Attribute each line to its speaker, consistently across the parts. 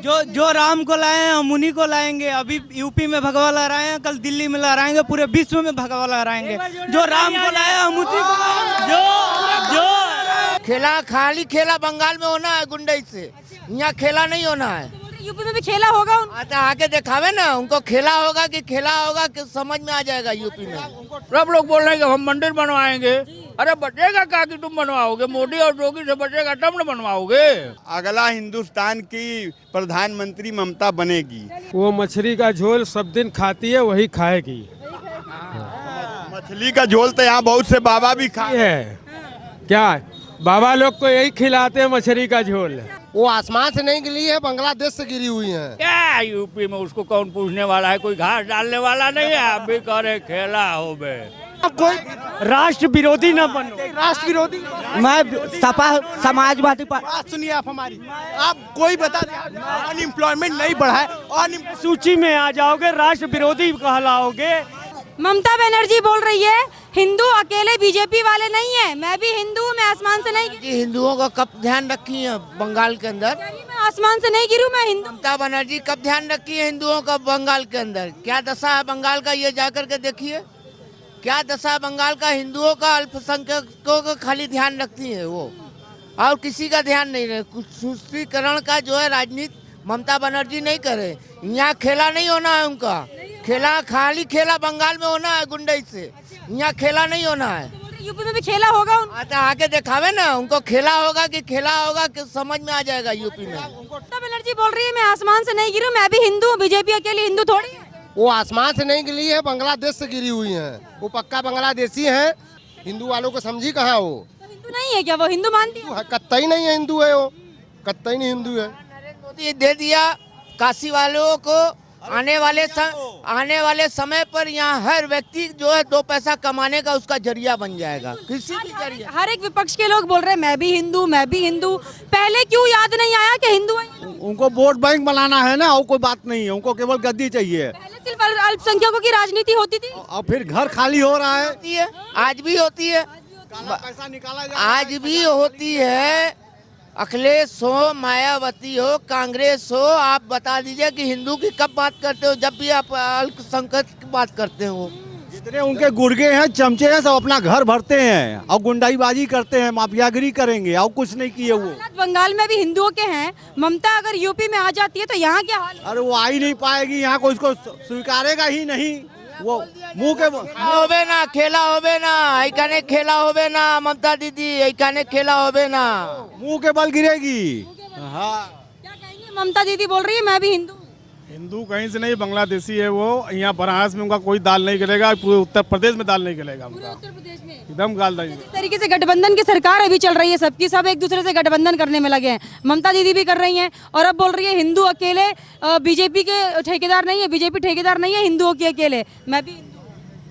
Speaker 1: जो राम को लाए हैं हम उन्हीं को लाएंगे। अभी यूपी में भगवा लहराए हैं, कल दिल्ली में लहराएंगे, पूरे विश्व में भगवा लहराएंगे। जो राम को लाए हम उसी को जो
Speaker 2: खेला खाली खेला बंगाल में होना है गुंडई से, यहाँ खेला नहीं होना है।
Speaker 3: यूपी में भी खेला होगा
Speaker 2: आता आके दिखावे ना उनको, खेला होगा कि समझ में आ जाएगा यूपी में।
Speaker 4: सब लोग बोल रहे हैं कि हम मंदिर बनवाएंगे। अरे बचेगा क्या कि तुम बनवाओगे? मोदी और योगी से बचेगा तब न बनवाओगे।
Speaker 5: अगला हिंदुस्तान की प्रधानमंत्री ममता बनेगी।
Speaker 6: वो मछली का झोल सब दिन खाती है, वही खाएगी।
Speaker 5: मछली का झोल तो यहाँ बहुत से बाबा भी खाए
Speaker 6: है क्या? बाबा लोग को यही खिलाते हैं मछली का झोल।
Speaker 7: वो आसमान से नहीं गिरी है, बांग्लादेश से गिरी हुई है।
Speaker 4: क्या यूपी में उसको कौन पूछने वाला है? कोई घास डालने वाला नहीं है। आप भी करे खेला हो बे।
Speaker 1: कोई राष्ट्र विरोधी न बनो।
Speaker 7: राष्ट्र विरोधी
Speaker 1: मैं सपा समाजवादी पार्टी।
Speaker 7: सुनिए आप हमारी, आप कोई बता दें अनएम्प्लॉयमेंट नहीं बढ़ा है,
Speaker 1: सूची में आ जाओगे, राष्ट्र विरोधी कहलाओगे।
Speaker 3: ममता बनर्जी बोल रही है हिंदू अकेले बीजेपी वाले नहीं है, मैं भी हिंदू हूँ, मैं आसमान से नहीं गिरी।
Speaker 2: हिंदुओं का कब ध्यान रखी है बंगाल के अंदर?
Speaker 3: मैं आसमान से नहीं गिरी, मैं हिंदू।
Speaker 2: ममता बनर्जी कब ध्यान रखी है हिंदुओं का बंगाल के अंदर? क्या दशा है बंगाल का, ये जाकर के देखिए क्या दशा है बंगाल का। हिंदुओं का, अल्पसंख्यकों का खाली ध्यान रखती है वो, और किसी का ध्यान नहीं रहे। कुछ सुस्तीकरण का जो है राजनीति ममता बनर्जी नहीं करे। यहाँ खेला नहीं होना है उनका, खेला खाली खेला बंगाल में होना है गुंडई से, यहाँ खेला नहीं होना है।
Speaker 3: यूपी में भी खेला होगा
Speaker 2: आता आके दिखावे ना उनको, खेला होगा कि समझ में आ जाएगा यूपी में।
Speaker 3: ममता बनर्जी बोल रही है मैं आसमान से नहीं गिरी, मैं भी हिंदू हूँ, बीजेपी अकेली हिंदू थोड़ी है।
Speaker 7: वो आसमान से नहीं गिरी है, बांग्लादेश से गिरी हुई है। वो पक्का बांग्लादेशी है। हिंदू वालों को समझी कहाँ वो?
Speaker 3: तो हिंदू नहीं है क्या वो? हिंदू मानती है?
Speaker 7: कत्तई नहीं है हिंदू है, वो कत्तई नहीं हिंदू है।
Speaker 2: नरेंद्र मोदी दे दिया काशी वालों को। आने वाले समय पर यहाँ हर व्यक्ति जो है 2 पैसा कमाने का उसका जरिया बन जाएगा, किसी भी जरिया।
Speaker 3: हर एक विपक्ष के लोग बोल रहे हैं मैं भी हिंदू, मैं भी हिंदू। पहले क्यों याद नहीं आया कि हिंदू है?
Speaker 8: उनको वोट बैंक बनाना है ना, और कोई बात नहीं है, उनको केवल गद्दी चाहिए।
Speaker 3: पहले सिर्फ अल्पसंख्यकों की राजनीति होती थी,
Speaker 8: और फिर घर खाली हो रहा है।
Speaker 2: आज भी होती है,
Speaker 8: पैसा निकाला जा
Speaker 2: आज भी होती है। अखिलेश हो, मायावती हो, कांग्रेस हो, आप बता दीजिए कि हिंदू की कब बात करते हो जब भी आप अल्पसंख्यक की बात करते हो।
Speaker 8: जितने उनके गुर्गे हैं, चमचे हैं, सब अपना घर भरते हैं और गुंडाईबाजी करते हैं, माफियागिरी करेंगे, और कुछ नहीं किए वो।
Speaker 3: बंगाल में भी हिंदुओं के हैं। ममता अगर यूपी में आ जाती है तो यहाँ क्या हाल है?
Speaker 8: अरे वो आ ही नहीं पाएगी, यहाँ कोई इसको स्वीकारेगा ही नहीं। वो मुंह के
Speaker 2: होबे ना खेला होबे ना, ऐकाने खेला होबे ना ममता दीदी, ऐकाने खेला होबे ना,
Speaker 8: मुंह के बल गिरेगी। हाँ,
Speaker 3: क्या कहेंगे? ममता दीदी बोल रही है मैं भी हिंदू।
Speaker 6: हिंदू कहीं से नहीं, बांग्लादेशी है वो। यहाँ बनारस में उनका कोई दाल नहीं गलेगा, पूरे उत्तर प्रदेश में दाल नहीं गलेगा उनका,
Speaker 3: उत्तर प्रदेश में
Speaker 6: एकदम गाल नहीं।
Speaker 3: इस तरीके से गठबंधन की सरकार अभी चल रही है, सबकी सब एक दूसरे से गठबंधन करने में लगे हैं। ममता दीदी भी कर रही हैं और अब बोल रही है हिंदू अकेले बीजेपी के ठेकेदार नहीं है, बीजेपी ठेकेदार नहीं है हिंदुओं के अकेले, मैं भी।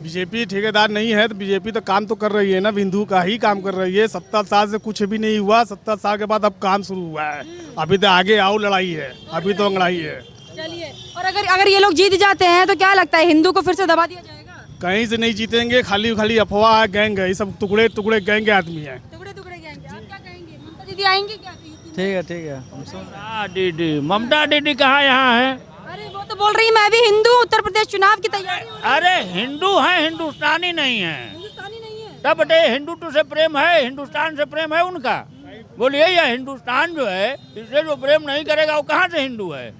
Speaker 6: बीजेपी ठेकेदार नहीं है तो बीजेपी तो काम तो कर रही है ना, हिंदू का ही काम कर रही है। 70 साल से कुछ भी नहीं हुआ, 70 साल के बाद अब काम शुरू हुआ है। अभी तो आगे आओ लड़ाई है, अभी तो लड़ाई है।
Speaker 3: चलिए, और अगर ये लोग जीत जाते हैं तो क्या लगता है हिंदू को फिर से दबा दिया जाएगा?
Speaker 6: कहीं से नहीं जीतेंगे, खाली अफवाह है, गैंग है, ये सब टुकड़े गैंग के आदमी है।
Speaker 3: टुकड़े गैंग। आप क्या कहेंगे? ममता दीदी आएंगी क्या?
Speaker 1: ठीक है
Speaker 4: दीदी ममता दीदी कहाँ यहाँ है?
Speaker 3: अरे वो तो बोल रही है मैं भी हिंदू, उत्तर प्रदेश चुनाव की तैयारी।
Speaker 4: अरे हिंदू है, हिंदुस्तानी नहीं है।
Speaker 3: हिंदुस्तानी नहीं है
Speaker 4: तब बटे हिंदुत्व से प्रेम है, हिंदुस्तान से प्रेम है उनका। बोलिए या हिंदुस्तान जो है इससे जो प्रेम नहीं करेगा वो कहाँ से हिंदू है?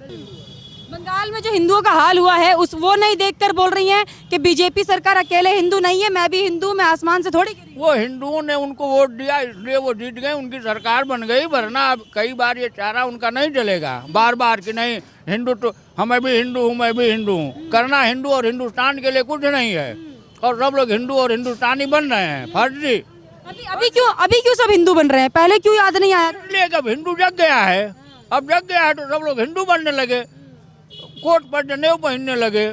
Speaker 3: बंगाल में जो हिंदुओं का हाल हुआ है उस वो नहीं देखकर बोल रही हैं कि बीजेपी सरकार अकेले हिंदू नहीं है, मैं भी हिंदू, मैं आसमान से थोड़ी गिरी।
Speaker 4: वो हिंदुओं ने उनको वोट दिया इसलिए वो जीत गए, उनकी सरकार बन गई। वरना अब कई बार ये चारा उनका नहीं चलेगा, बार कि नहीं हिंदू तो मैं भी हिंदू हूँ, मैं भी हिंदू हूँ। करना हिंदू और हिंदुस्तान के लिए कुछ नहीं है, और सब लोग हिंदू और हिंदुस्तानी बन रहे हैं फर्जी।
Speaker 3: अभी क्यों सब हिंदू बन रहे हैं? पहले क्यों याद नहीं आया?
Speaker 4: इसलिए अब हिंदू जग गया है, अब जग गया है तो सब लोग हिंदू बनने लगे, कोट पर जनेऊ पहनने लगे।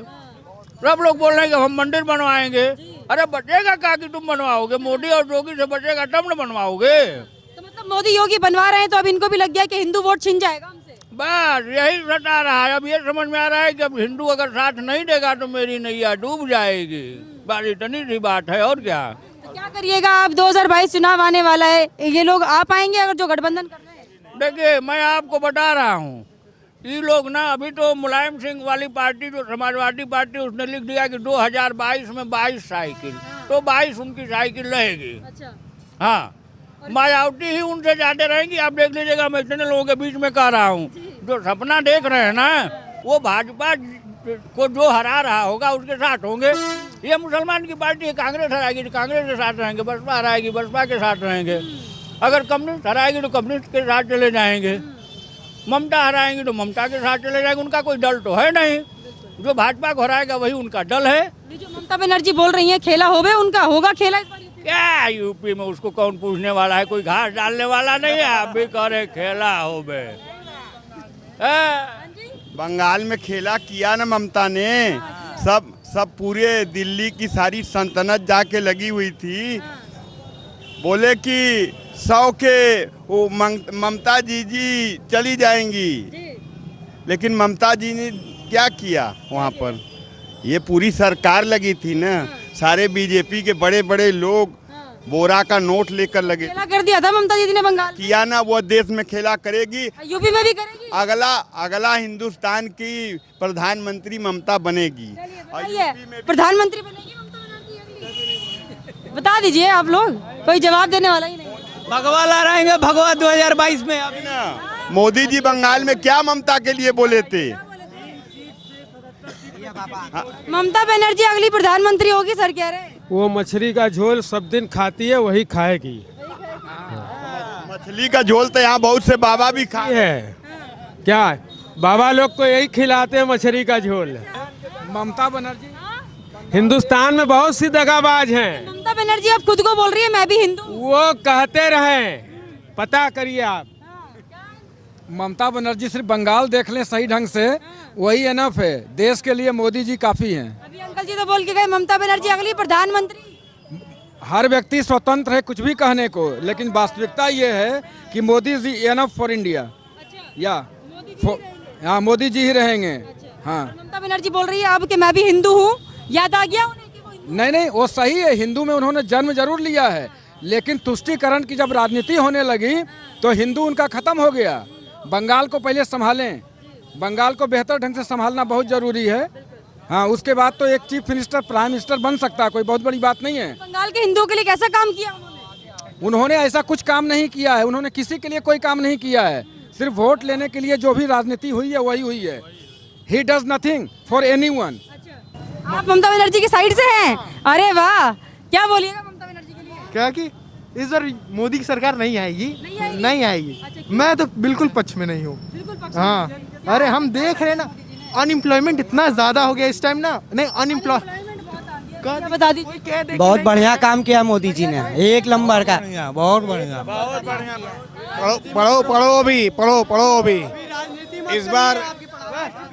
Speaker 4: सब लोग बोल रहे हैं कि हम मंदिर बनवाएंगे। अरे बचेगा क्या कि तुम बनवाओगे? मोदी और योगी से बचेगा तब न बनवाओगे।
Speaker 3: तो मतलब मोदी योगी बनवा रहे हैं तो अब इनको भी लग गया कि हिंदू वोट छिन जाएगा हमसे।
Speaker 4: बस यही रटा रहा है। अब ये समझ में आ रहा है कि अब हिंदू अगर साथ नहीं देगा तो मेरी नैया डूब जाएगी। बस इतनी सी बात है, और क्या।
Speaker 3: तो क्या करिएगा आप? 2022 चुनाव आने वाला है, ये लोग आ पाएंगे अगर जो गठबंधन कर रहे हैं?
Speaker 4: देखिए मैं आपको बता रहा हूँ, ये लोग ना अभी तो मुलायम सिंह वाली पार्टी जो समाजवादी पार्टी उसने लिख दिया कि 2022 में 22 साइकिल, तो 22 उनकी साइकिल रहेगी।
Speaker 3: अच्छा।
Speaker 4: हाँ, मायावती ही उनसे ज्यादा रहेंगी। आप देख लीजिएगा, मैं इतने लोगों के बीच में कह रहा हूँ, जो सपना देख रहे हैं ना, वो भाजपा को जो हरा रहा होगा उसके साथ होंगे। ये मुसलमान की पार्टी है, कांग्रेस हराएगी तो कांग्रेस के साथ रहेंगे, बसपा हराएगी बसपा के साथ रहेंगे, अगर कम्युनिस्ट हराएगी तो कम्युनिस्ट के साथ चले जाएंगे, ममता हराएंगे तो ममता के साथ चले जाएंगे। उनका कोई दल तो है नहीं, जो भाजपा को हराएगा वही उनका दल है।
Speaker 3: ये जो ममता बनर्जी बोल रही है खेला होगा उनका, होगा खेला इस बार यूपी में?
Speaker 4: क्या यूपी में उसको कौन पूछने वाला है, कोई घास डालने वाला नहीं है। आप भी करे खेला हो बे।
Speaker 5: बंगाल में खेला किया ना ममता ने, सब पूरे दिल्ली की सारी सल्तनत जाके लगी हुई थी। बोले कि 100 के वो ममता जी चली जाएंगी, लेकिन ममता जी ने क्या किया वहाँ पर? ये पूरी सरकार लगी थी ना, सारे बीजेपी के बड़े बड़े लोग बोरा का नोट लेकर लगे।
Speaker 3: खेला कर दिया था ममता दीदी ने बंगाल में।
Speaker 5: किया ना, वो देश में खेला करेगी,
Speaker 3: यूपी में भी करेगी।
Speaker 5: अगला हिंदुस्तान की प्रधानमंत्री ममता बनेगी।
Speaker 3: प्रधानमंत्री बनेगी ममता बनर्जी अगली? बता दीजिए आप लोग, कोई जवाब देने वाला ही नहीं।
Speaker 1: भगवा लहराएंगे, भगवा 2022 में।
Speaker 5: अभी ना मोदी जी बंगाल में क्या ममता के लिए बोले थे?
Speaker 3: ममता बनर्जी अगली प्रधानमंत्री होगी सर, कह रहे हैं।
Speaker 6: वो मछली का झोल सब दिन खाती है, वही खाएगी।
Speaker 5: मछली का झोल तो यहाँ बहुत से बाबा भी खाए
Speaker 6: है क्या? बाबा लोग को यही खिलाते हैं, मछली का झोल। ममता बनर्जी हिंदुस्तान में बहुत सी दगाबाज हैं।
Speaker 3: ममता बनर्जी अब खुद को बोल रही है मैं भी हिंदू।
Speaker 6: वो कहते रहे, पता करिए आप।
Speaker 9: ममता बनर्जी सिर्फ बंगाल देख लें सही ढंग से, वही एनफ है। देश के लिए मोदी जी काफी हैं।
Speaker 3: अभी अंकल जी तो बोल के गए ममता बनर्जी अगली प्रधानमंत्री।
Speaker 9: हर व्यक्ति स्वतंत्र है कुछ भी कहने को, लेकिन वास्तविकता ये है कि Modi ji enough for India. या हाँ, मोदी जी ही रहेंगे। हाँ,
Speaker 3: ममता बनर्जी बोल रही है अब कि मैं भी हिंदू हूँ, याद आ गया उन्हें कि वो हिंदू?
Speaker 9: नहीं, वो सही है। हिंदू में उन्होंने जन्म जरूर लिया है, लेकिन तुष्टीकरण की जब राजनीति होने लगी तो हिंदू उनका खत्म हो गया। बंगाल को पहले संभालें, बंगाल को बेहतर ढंग से संभालना बहुत जरूरी है। हाँ, उसके बाद तो एक चीफ मिनिस्टर प्राइम मिनिस्टर बन सकता है, कोई बहुत बड़ी बात नहीं है।
Speaker 3: बंगाल के हिंदुओं के लिए कैसा काम किया
Speaker 9: उन्होंने ऐसा कुछ काम नहीं किया है। उन्होंने किसी के लिए कोई काम नहीं किया है, सिर्फ वोट लेने के लिए जो भी राजनीति हुई है वही हुई है। He does nothing for anyone.
Speaker 3: आप ममता बनर्जी की साइड से हैं? अरे वाह, क्या बोलिएगा ममता बनर्जी के लिए?
Speaker 10: क्या कि इस बार मोदी की सरकार नहीं आएगी, नहीं आएगी। मैं तो बिल्कुल पक्ष में नहीं हूँ। हाँ, अरे हम देख रहे हैं ना, अनएम्प्लॉयमेंट इतना ज्यादा हो गया इस टाइम ना। नहीं, अनएम्प्लॉय
Speaker 3: बता दीजिए।
Speaker 1: बहुत बढ़िया काम किया मोदी जी ने, एक नंबर का, बहुत बढ़िया।
Speaker 6: पढ़ो अभी। इस बार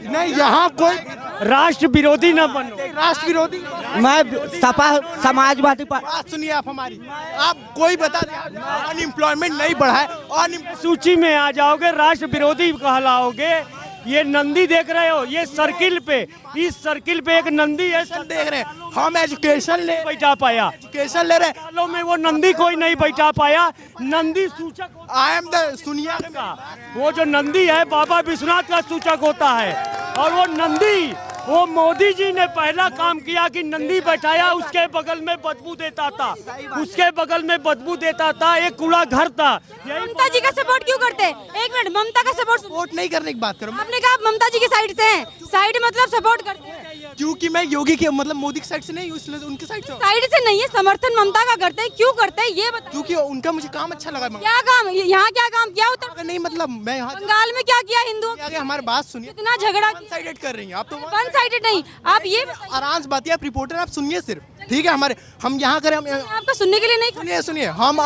Speaker 10: नहीं, यहाँ कोई
Speaker 6: राष्ट्र विरोधी न बनो।
Speaker 10: राष्ट्र विरोधी
Speaker 1: मैं सपा समाजवादी
Speaker 10: बात सुनिए आप हमारी। आप कोई बता दें अनएम्प्लॉयमेंट नहीं बढ़ा है।
Speaker 6: सूची में आ जाओगे, राष्ट्र विरोधी कहलाओगे। ये नंदी देख रहे हो, ये सर्किल पे, इस सर्किल पे एक नंदी है,
Speaker 10: देख रहे हैं हम। एजुकेशन ले
Speaker 6: बैठा पाया,
Speaker 10: एजुकेशन ले रहे हैं।
Speaker 6: सालों में वो नंदी कोई नहीं बैठा पाया। नंदी सूचक
Speaker 10: आई एम द सुनिया
Speaker 6: का, वो जो नंदी है बाबा विश्वनाथ का सूचक होता है। और वो नंदी, वो मोदी जी ने पहला काम किया कि नंदी बैठाया, उसके बगल में बदबू देता था, उसके बगल में बदबू देता था, एक कूड़ा घर था।
Speaker 3: ममता जी का सपोर्ट क्यों करते हैं? एक मिनट, ममता का
Speaker 10: सपोर्ट नहीं करने की बात करो।
Speaker 3: आपने कहा आप ममता जी की साइड से हैं, साइड मतलब सपोर्ट करते हैं।
Speaker 10: क्योंकि मैं योगी के मतलब मोदी की साइड से नहीं हूँ, इसलिए उनकी साइड
Speaker 3: से नहीं है। समर्थन ममता का करते हैं, क्यों करते हैं ये बताइए।
Speaker 10: क्योंकि उनका मुझे काम अच्छा लगा।
Speaker 3: क्या काम? यहाँ क्या काम किया? उत्तर
Speaker 10: नहीं, मतलब मैं यहाँ
Speaker 3: बंगाल में क्या किया हिंदुओं?
Speaker 10: हमारी बात सुनिए।
Speaker 3: इतना झगड़ा
Speaker 10: साइडेड कर रही हैं आप तो।
Speaker 3: वन साइडेड नहीं, आप ये
Speaker 10: आराम से बात, आप रिपोर्टर आप सुनिए सिर्फ, ठीक है? हमारे हम यहाँ करें, हम
Speaker 3: आपका सुनने के लिए नहीं।
Speaker 10: सुनिए हम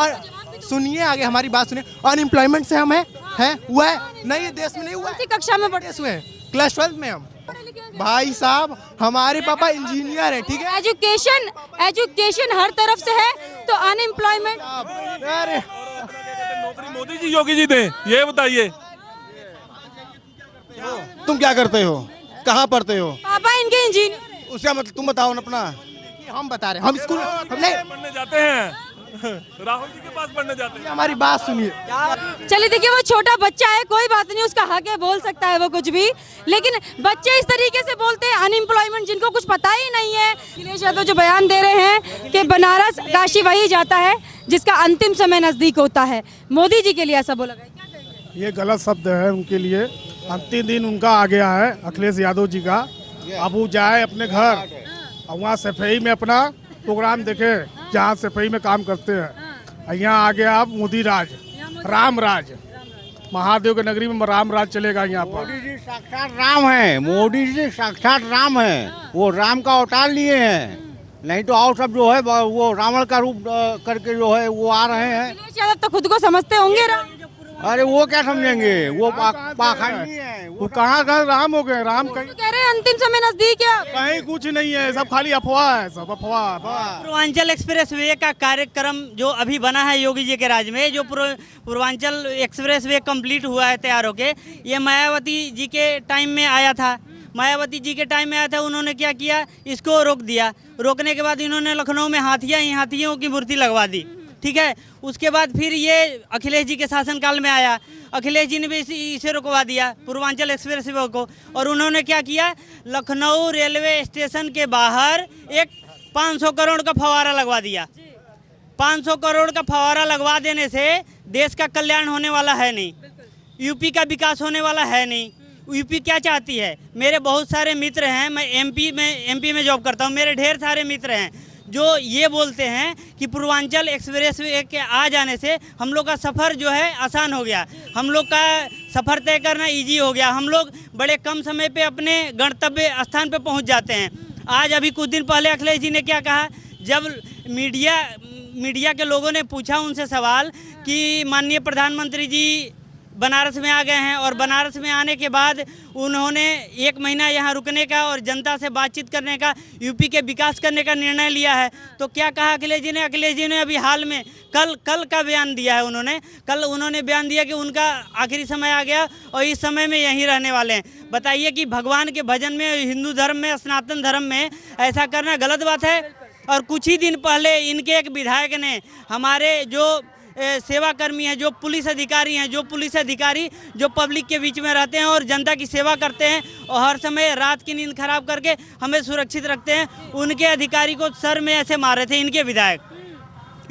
Speaker 10: सुनिए आगे हमारी बात सुनिए। अनएम्प्लॉयमेंट से हम है हुआ है नहीं, देश में नहीं हुआ।
Speaker 3: कक्षा में पढ़े
Speaker 10: हुए हैं, क्लास 12 में हम। भाई साहब, हमारे पापा इंजीनियर है, ठीक है?
Speaker 3: एजुकेशन हर तरफ से है, तो अनएम्प्लॉयमेंट।
Speaker 10: अरे
Speaker 6: नौकरी मोदी जी योगी जी दें, ये बताइए।
Speaker 8: तुम क्या करते हो, कहाँ पढ़ते हो?
Speaker 3: पापा इनके इंजीनियर।
Speaker 8: उसका मतलब तुम बताओ ना अपना।
Speaker 10: हम बता रहे हैं, हम स्कूल नहीं
Speaker 6: पढ़ने जाते हैं। राहुल जी के पास पढ़ने जाते हैं।
Speaker 10: हमारी बात सुनिए,
Speaker 3: चलिए देखिए, वो छोटा बच्चा है, कोई बात नहीं, उसका हक है, बोल सकता है वो कुछ भी, लेकिन बच्चे इस तरीके से बोलते हैं, अनएम्प्लॉयमेंट जिनको कुछ पता ही नहीं है। अखिलेश यादव जो बयान दे रहे हैं कि बनारस काशी वही जाता है जिसका अंतिम समय नजदीक होता है, मोदी जी के लिए ऐसा बोला गया, क्या कहेंगे?
Speaker 6: ये गलत शब्द है उनके लिए। अंतिम दिन उनका आ गया है, अखिलेश यादव जी का। अब वो जाए अपने घर और वहाँ सफाई में अपना प्रोग्राम देखे, जहाँ सफाई में काम करते हैं। यहाँ आ गया अब मोदी राज, राम राज, महादेव के नगरी में राम राज चलेगा यहाँ पर।
Speaker 8: मोदी जी साक्षात राम है, मोदी जी साक्षात राम है, वो राम का अवतार लिए हैं, नहीं तो और सब जो है वो रावण का रूप करके जो है वो आ रहे हैं।
Speaker 3: अखिलेश यादव तो खुद को समझते होंगे
Speaker 8: अरे वो क्या समझेंगे, वो पाखंडी है।
Speaker 6: वो कहाँ का राम हो गए, राम कहीं
Speaker 3: कह रहे हैं अंतिम समय नजदीक है।
Speaker 6: कहीं कुछ नहीं है, सब खाली अफवाह है, सब अफवाह।
Speaker 1: पूर्वांचल एक्सप्रेस वे का कार्यक्रम जो अभी बना है योगी जी के राज में, जो पूर्वांचल एक्सप्रेस वे कम्प्लीट हुआ है तैयार होके, ये मायावती जी के टाइम में आया था। मायावती जी के टाइम में आया था, उन्होंने क्या किया, इसको रोक दिया। रोकने के बाद इन्होंने लखनऊ में हाथियों की मूर्ति लगवा दी, ठीक है। उसके बाद फिर ये अखिलेश जी के शासनकाल में आया, अखिलेश जी ने भी इसे रुकवा दिया पूर्वांचल एक्सप्रेस वे को। और उन्होंने क्या किया, लखनऊ रेलवे स्टेशन के बाहर एक 500 करोड़ का फव्वारा लगवा दिया। 500 करोड़ का फव्वारा लगवा देने से देश का कल्याण होने वाला है नहीं, यूपी का विकास होने वाला है नहीं। यूपी क्या चाहती है, मेरे बहुत सारे मित्र हैं, मैं एमपी में जॉब करता हूँ, मेरे ढेर सारे मित्र हैं जो ये बोलते हैं कि पूर्वांचल एक्सप्रेस वे के आ जाने से हम लोग का सफ़र जो है आसान हो गया, हम लोग का सफ़र तय करना इजी हो गया, हम लोग बड़े कम समय पे अपने गंतव्य स्थान पे पहुंच जाते हैं। आज अभी कुछ दिन पहले अखिलेश जी ने क्या कहा, जब मीडिया के लोगों ने पूछा उनसे सवाल कि माननीय प्रधानमंत्री जी बनारस में आ गए हैं और बनारस में आने के बाद उन्होंने 1 महीना यहाँ रुकने का और जनता से बातचीत करने का, यूपी के विकास करने का निर्णय लिया है, तो क्या कहा अखिलेश जी ने? अखिलेश जी ने अभी हाल में कल का बयान दिया है। उन्होंने बयान दिया कि उनका आखिरी समय आ गया और इस समय में यहीं रहने वाले हैं। बताइए कि भगवान के भजन में, हिंदू धर्म में, सनातन धर्म में ऐसा करना गलत बात है। और कुछ ही दिन पहले इनके एक विधायक ने हमारे जो सेवाकर्मी हैं, जो पुलिस अधिकारी जो पब्लिक के बीच में रहते हैं और जनता की सेवा करते हैं और हर समय रात की नींद खराब करके हमें सुरक्षित रखते हैं, उनके अधिकारी को सर में ऐसे मारे थे इनके विधायक।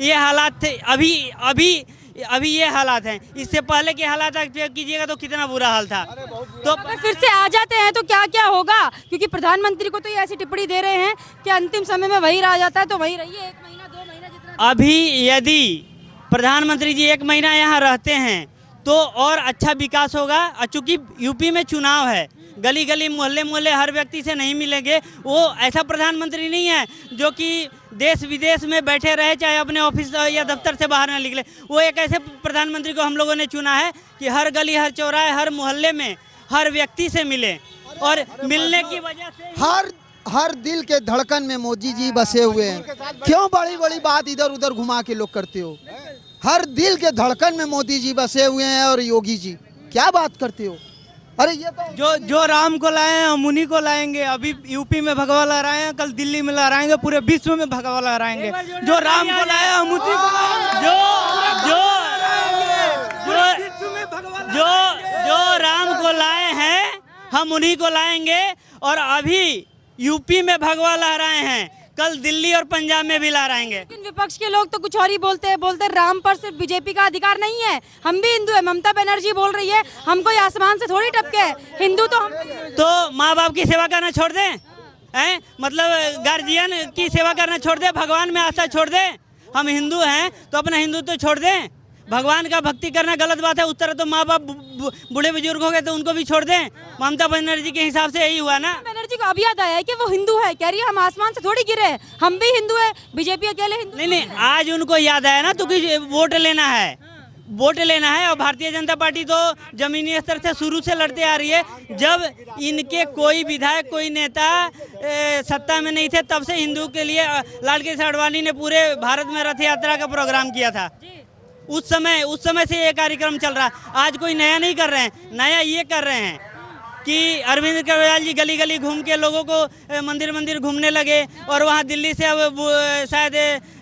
Speaker 1: ये हालात थे, अभी ये हालात हैं। इससे पहले के हालात कीजिएगा तो कितना बुरा हाल था। तो
Speaker 3: अगर फिर से आ जाते हैं तो क्या क्या होगा? क्योंकि प्रधानमंत्री को तो ये ऐसी टिप्पणी दे रहे हैं कि अंतिम समय में वही रह जाता है, तो वही रहिए 1 महीना 2 महीना जितना।
Speaker 1: अभी यदि प्रधानमंत्री जी 1 महीना यहाँ रहते हैं तो और अच्छा विकास होगा। चूँकि यूपी में चुनाव है, गली गली मोहल्ले हर व्यक्ति से नहीं मिलेंगे। वो ऐसा प्रधानमंत्री नहीं है जो कि देश विदेश में बैठे रहे, चाहे अपने ऑफिस या दफ्तर से बाहर ना निकले। वो एक ऐसे प्रधानमंत्री को हम लोगों ने चुना है कि हर गली, हर चौराहे, हर मोहल्ले में हर व्यक्ति से मिले, और मिलने की वजह से
Speaker 11: हर दिल के धड़कन में मोदी जी बसे हुए हैं। क्यों बड़ी बड़ी बात इधर उधर घुमा के लोग करते हो? हर दिल के धड़कन में मोदी जी बसे हुए हैं। और योगी जी क्या बात करते हो? अरे ये तो
Speaker 1: जो राम को लाए हैं हम उन्हीं को लाएंगे। अभी यूपी में भगवा लहराए हैं, कल दिल्ली में लहराएंगे, पूरे विश्व में भगवा लहराएंगे। जो राम को लाए हम उसी जो राम को लाए हैं हम उन्हीं को लाएंगे। और अभी यूपी में भगवा लहराए हैं, कल दिल्ली और पंजाब में भी लहराएंगे।
Speaker 3: लेकिन विपक्ष के लोग तो कुछ और ही बोलते हैं राम पर सिर्फ बीजेपी का अधिकार नहीं है, हम भी हिंदू है। ममता बनर्जी बोल रही है हम कोई आसमान से थोड़ी टपके हैं, हिंदू तो हम।
Speaker 1: तो माँ बाप की सेवा करना छोड़ दें, हैं? मतलब गार्जियन की सेवा करना छोड़ दें, भगवान में आस्था छोड़ दें। हम हिंदू हैं तो अपना हिंदुत्व छोड़ दें। भगवान का भक्ति करना गलत बात है, उस तरह तो माँ बाप बूढ़े बुजुर्ग हो गए तो उनको भी छोड़ दें। ममता बनर्जी के हिसाब से यही हुआ ना।
Speaker 3: बनर्जी को अब याद आया है कि वो हिंदू है, कह रही है हम आसमान से थोड़ी गिरे, हम भी हिंदू है, बीजेपी अकेले हिंदू
Speaker 1: नहीं, आज उनको याद आया ना, तो वोट लेना है। और भारतीय जनता पार्टी तो जमीनी स्तर से शुरू से लड़ते आ रही है। जब इनके कोई विधायक, कोई नेता सत्ता में नहीं थे, तब से हिंदू के लिए लाल कृष्ण आडवाणी ने पूरे भारत में रथ यात्रा का प्रोग्राम किया था। उस समय से ये कार्यक्रम चल रहा है। आज कोई नया नहीं कर रहे हैं, नया ये कर रहे हैं कि अरविंद केजरीवाल जी गली गली घूम के लोगों को मंदिर घूमने लगे। और वहाँ दिल्ली से अब शायद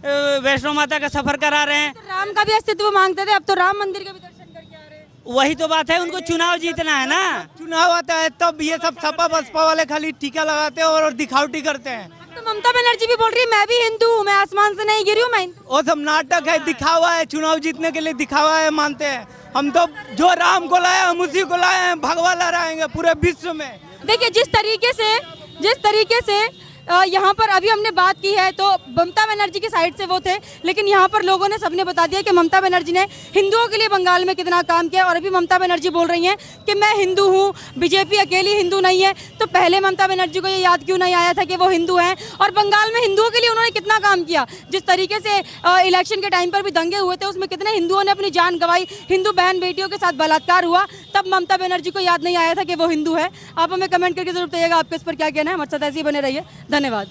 Speaker 1: वैष्णो माता का सफर करा रहे हैं।
Speaker 3: तो राम का भी अस्तित्व मांगते थे, अब तो राम मंदिर के भी दर्शन करके आ रहे हैं।
Speaker 1: वही तो बात है, उनको चुनाव जीतना है ना।
Speaker 10: चुनाव आता है तब ये सब सपा बसपा वाले खाली टीका लगाते हैं और दिखावटी करते हैं।
Speaker 3: अब तो ममता बनर्जी भी बोल रही है मैं भी हिंदू हूँ, मैं आसमान से नहीं गिरी हूँ, मैं
Speaker 10: वो सब नाटक है, दिखावा है, चुनाव जीतने के लिए दिखावा है मानते हैं। हम तो जो राम को लाए हम उसी को लाए हैं, भगवा लहराएंगे पूरे विश्व में।
Speaker 3: देखिए जिस तरीके से यहाँ पर अभी हमने बात की है तो ममता बनर्जी की साइड से वो थे, लेकिन यहाँ पर लोगों ने सबने बता दिया कि ममता बनर्जी ने हिंदुओं के लिए बंगाल में कितना काम किया। और अभी ममता बनर्जी बोल रही हैं कि मैं हिंदू हूँ, बीजेपी अकेली हिंदू नहीं है। तो पहले ममता बनर्जी को ये याद क्यों नहीं आया था कि वो हिंदू हैं और बंगाल में हिंदुओं के लिए उन्होंने कितना काम किया। जिस तरीके से इलेक्शन के टाइम पर भी दंगे हुए थे उसमें कितने हिंदुओं ने अपनी जान गंवाई, हिंदू बहन बेटियों के साथ बलात्कार हुआ, तब ममता बनर्जी को याद नहीं आया था कि वो हिंदू है। आप हमें कमेंट करके जरूर बताइएगा आपके इस पर क्या कहना है। हमारे साथ ऐसे ही बने रहिए, धन्यवाद।